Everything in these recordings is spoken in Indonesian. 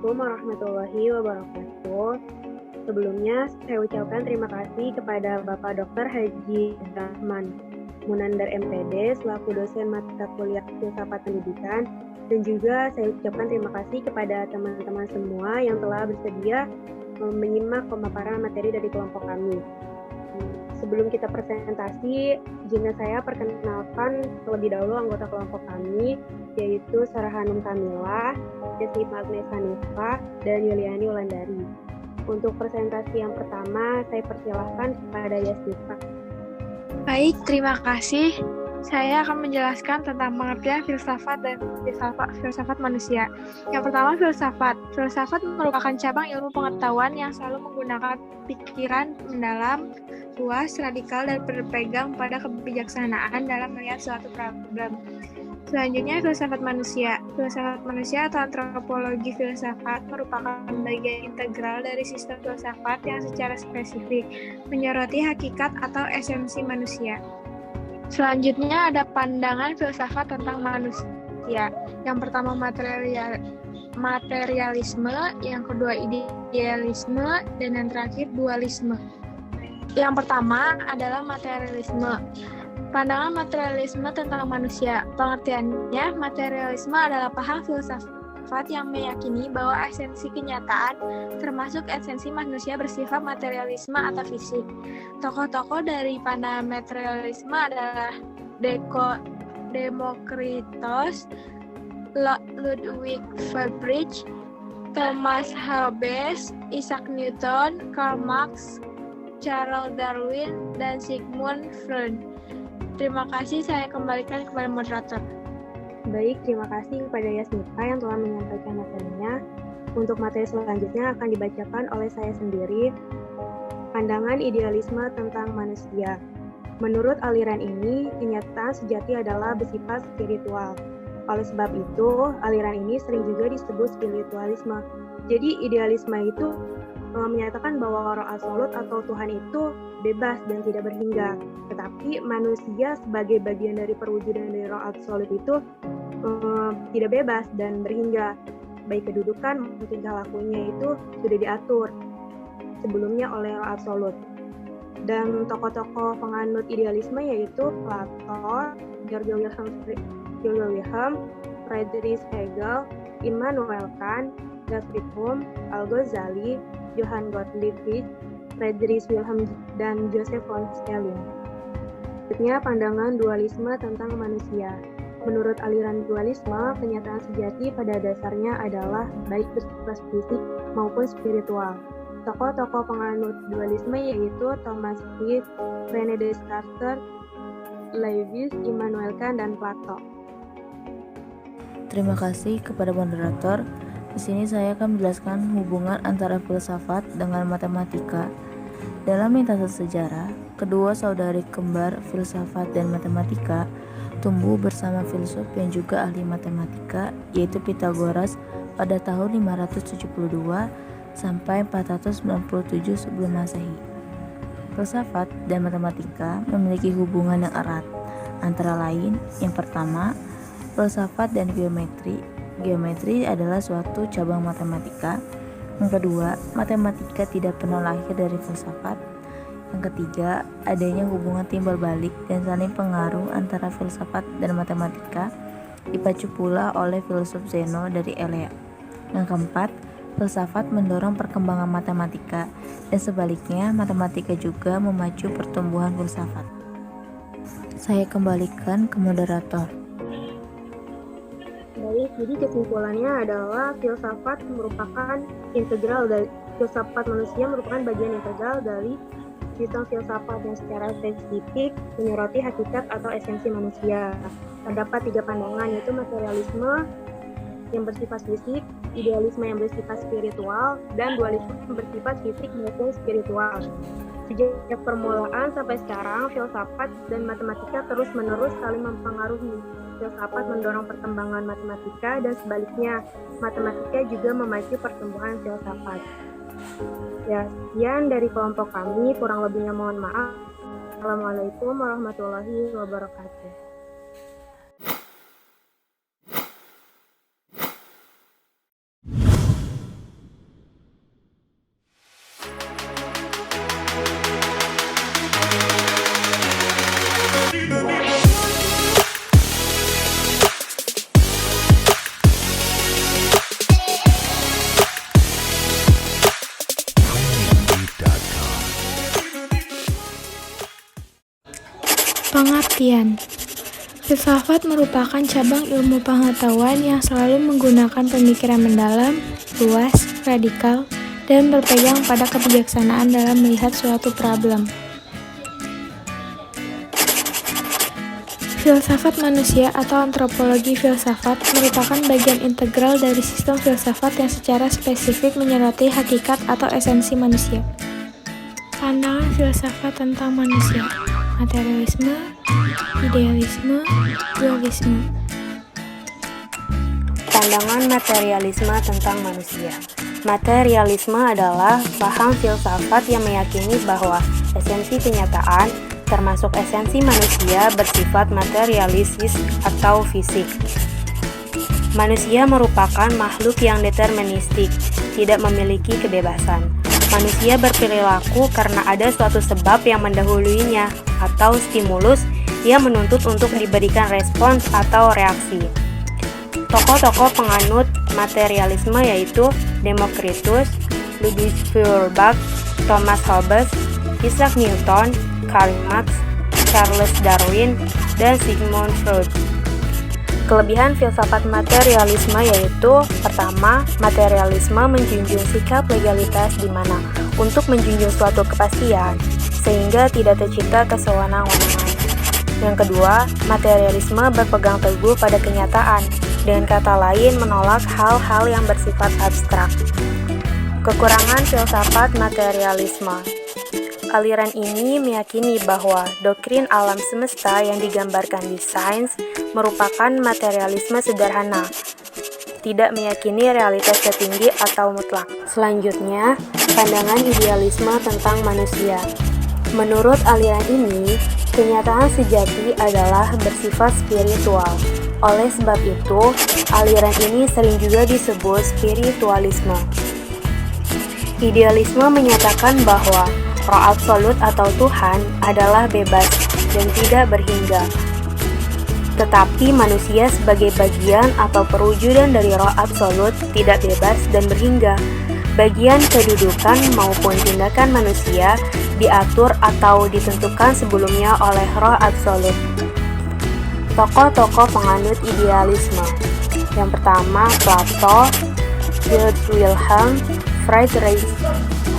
Assalamualaikum warahmatullahi wabarakatuh. Sebelumnya, saya ucapkan terima kasih kepada Bapak Dr. Haji Rahman Munandar MPD selaku dosen mata kuliah Filsafat Pendidikan, dan juga saya ucapkan terima kasih kepada teman-teman semua yang telah bersedia menyimak pemaparan materi dari kelompok kami. Sebelum kita presentasi, izinkan saya perkenalkan terlebih dahulu anggota kelompok kami, yaitu Sarah Hanum Kamila, Yasmita Agnes Hanifa, dan Yuliani Wulandari. Untuk presentasi yang pertama, saya persilahkan kepada Yasmita. Baik, terima kasih. Saya akan menjelaskan tentang pengertian filsafat dan filsafat manusia. Yang pertama, filsafat. Filsafat merupakan cabang ilmu pengetahuan yang selalu menggunakan pikiran mendalam, luas, radikal, dan berpegang pada kebijaksanaan dalam melihat suatu problem. Selanjutnya, filsafat manusia. Filsafat manusia atau antropologi filsafat merupakan bagian integral dari sistem filsafat yang secara spesifik menyoroti hakikat atau esensi manusia. Selanjutnya ada pandangan filsafat tentang manusia. Yang pertama materialisme, yang kedua idealisme, dan yang terakhir dualisme. Yang pertama adalah materialisme. Pandangan materialisme tentang manusia. Pengertiannya, materialisme adalah paham filsafat yang meyakini bahwa esensi kenyataan, termasuk esensi manusia, bersifat materialisme atau fisik. Tokoh-tokoh dari pandangan materialisme adalah Demokritos, Ludwig Fabridge, Thomas Hobbes, Isaac Newton, Karl Marx, Charles Darwin, dan Sigmund Freud. Terima kasih, saya kembalikan kepada moderator. Baik, terima kasih kepada Yasmita yang telah menyampaikan materinya. Untuk materi selanjutnya akan dibacakan oleh saya sendiri. Pandangan idealisme tentang manusia. Menurut aliran ini, kenyataan sejati adalah bersifat spiritual. Oleh sebab itu, aliran ini sering juga disebut spiritualisme. Jadi, idealisme itu menyatakan bahwa roh absolut atau Tuhan itu bebas dan tidak berhingga. Tetapi manusia sebagai bagian dari perwujudan dari roh absolut itu tidak bebas dan berhingga. Baik kedudukan maupun tingkah lakunya itu sudah diatur sebelumnya oleh roh absolut. Dan tokoh-tokoh penganut idealisme yaitu Plato, Georg Wilhelm, Friedrich Hegel, Immanuel Kant, David Hume, Al-Ghazali, Johann Gottlieb Fichte, Friedrich Wilhelm, dan Joseph von Stalin. Selanjutnya, pandangan dualisme tentang manusia. Menurut aliran dualisme, kenyataan sejati pada dasarnya adalah baik bersifat fisik maupun spiritual. Tokoh-tokoh penganut dualisme yaitu Thomas Hobbes, René Descartes, Leibniz, Immanuel Kant, dan Plato. Terima kasih kepada moderator. Di sini saya akan menjelaskan hubungan antara filsafat dengan matematika. Dalam lintasan sejarah, kedua saudari kembar filsafat dan matematika tumbuh bersama filsuf yang juga ahli matematika, yaitu Pythagoras pada tahun 572 sampai 497 sebelum Masehi. Filsafat dan matematika memiliki hubungan yang erat, antara lain, yang pertama, filsafat dan geometri. Geometri adalah suatu cabang matematika. Yang kedua, matematika tidak pernah lahir dari filsafat. Yang ketiga, adanya hubungan timbal balik dan saling pengaruh antara filsafat dan matematika, dipacu pula oleh filsuf Zeno dari Elea. Yang keempat, filsafat mendorong perkembangan matematika, dan sebaliknya matematika juga memacu pertumbuhan filsafat. Saya kembalikan ke moderator. Baik, jadi kesimpulannya adalah filsafat manusia merupakan bagian integral dari sistem filsafat yang secara spesifik menyoroti hakikat atau esensi manusia. Terdapat 3 pandangan, yaitu materialisme yang bersifat fisik, idealisme yang bersifat spiritual, dan dualisme yang bersifat fisik maupun spiritual. Sejak permulaan sampai sekarang, filsafat dan matematika terus-menerus saling mempengaruhi. Filsafat mendorong perkembangan matematika dan sebaliknya, matematika juga memacu pertumbuhan filsafat. Ya, sekian dari kelompok kami, kurang lebihnya mohon maaf. Assalamualaikum warahmatullahi wabarakatuh. pengertian. Filsafat merupakan cabang ilmu pengetahuan yang selalu menggunakan pemikiran mendalam, luas, radikal, dan berpegang pada kebijaksanaan dalam melihat suatu problem. Filsafat manusia atau antropologi filsafat merupakan bagian integral dari sistem filsafat yang secara spesifik menyoroti hakikat atau esensi manusia. Pandangan filsafat tentang manusia, materialisme, idealisme, dualisme. Pandangan materialisme tentang manusia. Materialisme adalah paham filsafat yang meyakini bahwa esensi kenyataan, termasuk esensi manusia, bersifat materialistis atau fisik. Manusia merupakan makhluk yang deterministik, tidak memiliki kebebasan. Manusia berperilaku karena ada suatu sebab yang mendahuluinya atau stimulus yang menuntut untuk diberikan respons atau reaksi. Tokoh-tokoh penganut materialisme yaitu Democritus, Ludwig Feuerbach, Thomas Hobbes, Isaac Newton, Karl Marx, Charles Darwin, dan Sigmund Freud. Kelebihan filsafat materialisme yaitu: pertama, materialisme menjunjung sikap legalitas di mana untuk menjunjung suatu kepastian sehingga tidak tercipta kesewenang-wenangan. Yang kedua, materialisme berpegang teguh pada kenyataan, dengan kata lain menolak hal-hal yang bersifat abstrak. Kekurangan filsafat materialisme. Aliran ini meyakini bahwa doktrin alam semesta yang digambarkan di sains merupakan materialisme sederhana, tidak meyakini realitas tertinggi atau mutlak. Selanjutnya, pandangan idealisme tentang manusia. Menurut aliran ini, kenyataan sejati adalah bersifat spiritual. Oleh sebab itu, aliran ini sering juga disebut spiritualisme. Idealisme menyatakan bahwa Roh absolut atau Tuhan adalah bebas dan tidak berhingga. Tetapi manusia sebagai bagian atau perwujudan dari roh absolut tidak bebas dan berhingga. Bagian kedudukan maupun tindakan manusia diatur atau ditentukan sebelumnya oleh roh absolut. Tokoh-tokoh penganut idealisme. Yang pertama, Plato, Georg Wilhelm, Friedrich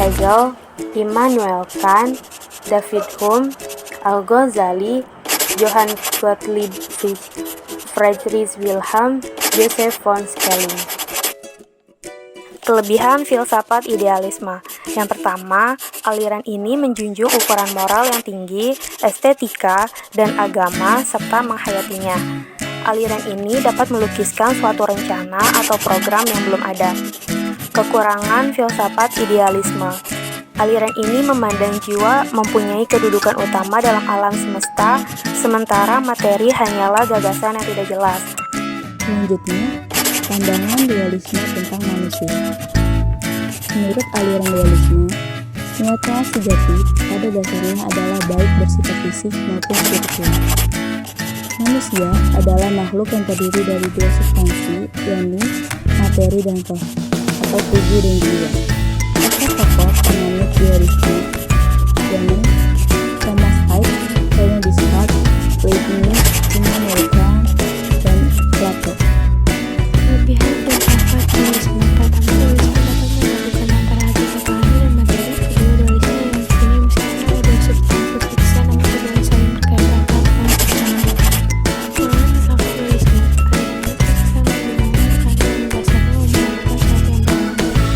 Hegel, Immanuel Kant, David Hume, Al-Ghazali, Johann Gottlieb Fichte, Friedrich Wilhelm, Joseph von Schelling. Kelebihan filsafat idealisme. Yang pertama, aliran ini menjunjung ukuran moral yang tinggi, estetika, dan agama, serta menghayatinya. Aliran ini dapat melukiskan suatu rencana atau program yang belum ada. Kekurangan filsafat idealisme. Aliran ini memandang jiwa mempunyai kedudukan utama dalam alam semesta, sementara materi hanyalah gagasan yang tidak jelas. Selanjutnya, pandangan dualisme tentang manusia. Menurut aliran dualisme, kenyataan sejati pada dasarnya adalah baik bersifat fisik maupun spiritual. Manusia adalah makhluk yang terdiri dari dua substansi, yakni materi dan roh, atau tubuh dan jiwa. Tokoh penganut dualisme, yakni Thomas Hobbes, René Descartes, Leibniz, Immanuel Kant, dan Plato. Kelebihan filsafat dualisme. Pertama, dualisme dapat menggabungkan antara hakikat rohani dan materi. Kedua, dualisme yang diyakini meskipun ada dua substansi terpisah namun keduanya saling berkaitan erat dengan pasangan. Kekurangan filsafat dualisme. Aliran ini terkesan membingungkan karena mendasarnya membenarkan sesuatu yang bohong.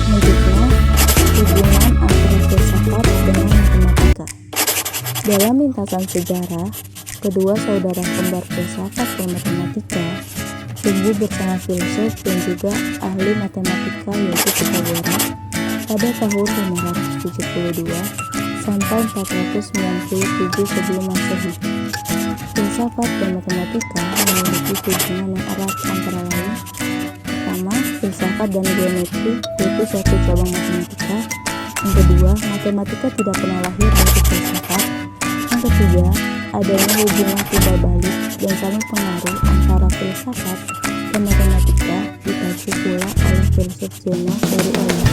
Selanjutnya, hubungan antara filsafat dengan matematika. Dalam lintasan sejarah, kedua saudara kembar filsafat dan matematika tumbuh bersama filsuf dan juga ahli matematika yaitu Pythagoras pada tahun 572 sampai 497 sebelum Masehi. Filsafat dan matematika memiliki hubungan yang erat antara lain. Pertama, filsafat dan geometri yaitu suatu cabang matematika. Yang kedua, matematika tidak pernah lahir dari filsafat. Yang ketiga, adanya hubungan timbal balik dan saling pengaruh antara filsafat dan matematika dipacu pula oleh filsuf Zeno dari Eropa.